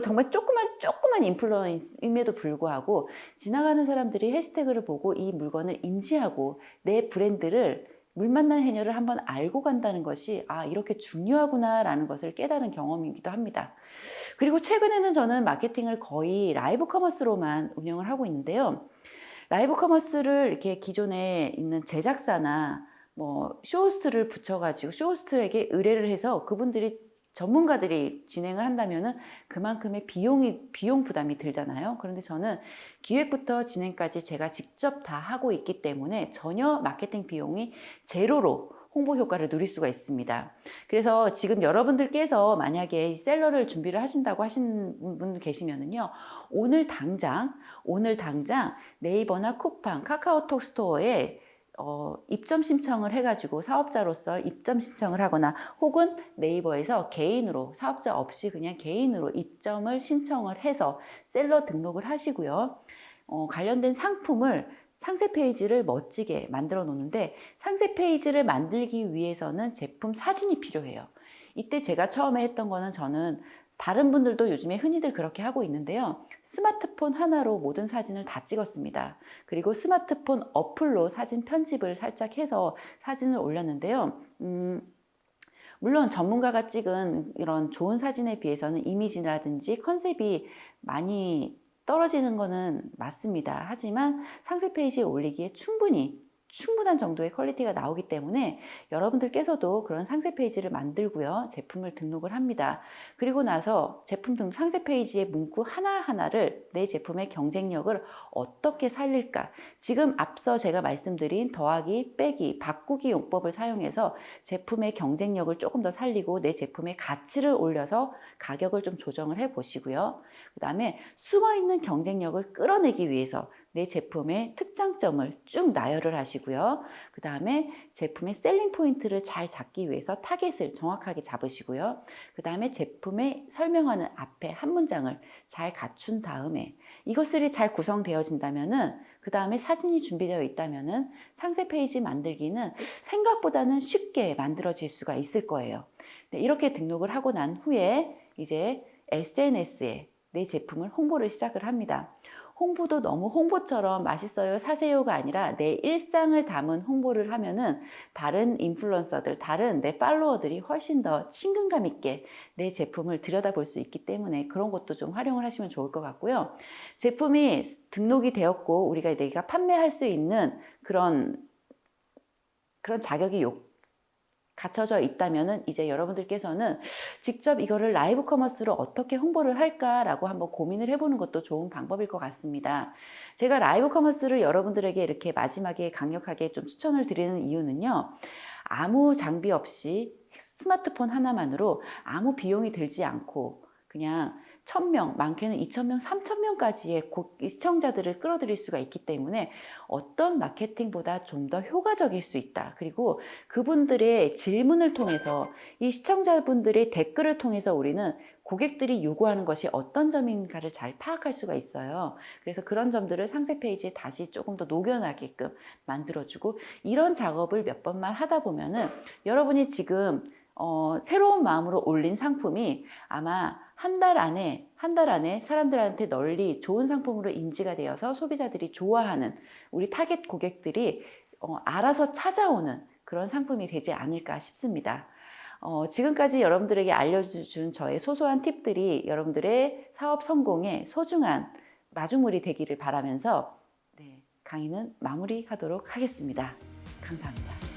정말 조그만 인플루언서임에도 불구하고 지나가는 사람들이 해시태그를 보고 이 물건을 인지하고 내 브랜드를 물 만난 해녀를 한번 알고 간다는 것이 이렇게 중요하구나라는 것을 깨달은 경험이기도 합니다. 그리고 최근에는 저는 마케팅을 거의 라이브 커머스로만 운영을 하고 있는데요. 라이브 커머스를 이렇게 기존에 있는 제작사나 뭐 쇼호스트를 붙여가지고 쇼호스트에게 의뢰를 해서 그분들이 전문가들이 진행을 한다면은 그만큼의 비용 부담이 들잖아요. 그런데 저는 기획부터 진행까지 제가 직접 다 하고 있기 때문에 전혀 마케팅 비용이 제로로 홍보 효과를 누릴 수가 있습니다. 그래서 지금 여러분들께서 만약에 셀러를 준비를 하신다고 하신 분 계시면은요, 오늘 당장 네이버나 쿠팡, 카카오톡 스토어에 입점 신청을 해가지고 사업자로서 입점 신청을 하거나 혹은 네이버에서 개인으로 사업자 없이 그냥 개인으로 입점을 신청을 해서 셀러 등록을 하시고요. 관련된 상세 페이지를 멋지게 만들어 놓는데 상세 페이지를 만들기 위해서는 제품 사진이 필요해요. 이때 제가 처음에 했던 거는 저는 다른 분들도 요즘에 흔히들 그렇게 하고 있는데요. 스마트폰 하나로 모든 사진을 다 찍었습니다. 그리고 스마트폰 어플로 사진 편집을 살짝 해서 사진을 올렸는데요. 물론 전문가가 찍은 이런 좋은 사진에 비해서는 이미지라든지 컨셉이 많이 떨어지는 거는 맞습니다. 하지만 상세 페이지에 올리기에 충분한 정도의 퀄리티가 나오기 때문에 여러분들께서도 그런 상세 페이지를 만들고요. 제품을 등록을 합니다. 그리고 나서 제품 등 상세 페이지의 문구 하나하나를 내 제품의 경쟁력을 어떻게 살릴까? 지금 앞서 제가 말씀드린 더하기, 빼기, 바꾸기 용법을 사용해서 제품의 경쟁력을 조금 더 살리고 내 제품의 가치를 올려서 가격을 좀 조정을 해 보시고요. 그 다음에 숨어있는 경쟁력을 끌어내기 위해서 내 제품의 특장점을 쭉 나열을 하시고요. 그 다음에 제품의 셀링 포인트를 잘 잡기 위해서 타겟을 정확하게 잡으시고요. 그 다음에 제품의 설명하는 앞에 한 문장을 잘 갖춘 다음에 이것들이 잘 구성되어진다면은 그 다음에 사진이 준비되어 있다면은 상세 페이지 만들기는 생각보다는 쉽게 만들어질 수가 있을 거예요. 네, 이렇게 등록을 하고 난 후에 이제 SNS에 내 제품을 홍보를 시작을 합니다. 홍보도 너무 홍보처럼 맛있어요 사세요가 아니라 내 일상을 담은 홍보를 하면은 다른 인플루언서들, 다른 내 팔로워들이 훨씬 더 친근감 있게 내 제품을 들여다볼 수 있기 때문에 그런 것도 좀 활용을 하시면 좋을 것 같고요. 제품이 등록이 되었고 내가 판매할 수 있는 그런 자격이 갖춰져 있다면은 이제 여러분들께서는 직접 이거를 라이브 커머스로 어떻게 홍보를 할까라고 한번 고민을 해보는 것도 좋은 방법일 것 같습니다. 제가 라이브 커머스를 여러분들에게 이렇게 마지막에 강력하게 좀 추천을 드리는 이유는요. 아무 장비 없이 스마트폰 하나만으로 아무 비용이 들지 않고 그냥 1000명, 많게는 2000명, 3000명까지의 시청자들을 끌어들일 수가 있기 때문에 어떤 마케팅보다 좀 더 효과적일 수 있다. 그리고 그분들의 질문을 통해서 이 시청자분들의 댓글을 통해서 우리는 고객들이 요구하는 것이 어떤 점인가를 잘 파악할 수가 있어요. 그래서 그런 점들을 상세 페이지에 다시 조금 더 녹여나게끔 만들어주고, 이런 작업을 몇 번만 하다 보면은 여러분이 지금 새로운 마음으로 올린 상품이 아마 한 달 안에 사람들한테 널리 좋은 상품으로 인지가 되어서 소비자들이 좋아하는, 우리 타겟 고객들이 알아서 찾아오는 그런 상품이 되지 않을까 싶습니다. 지금까지 여러분들에게 알려준 저의 소소한 팁들이 여러분들의 사업 성공에 소중한 마중물이 되기를 바라면서, 네, 강의는 마무리하도록 하겠습니다. 감사합니다.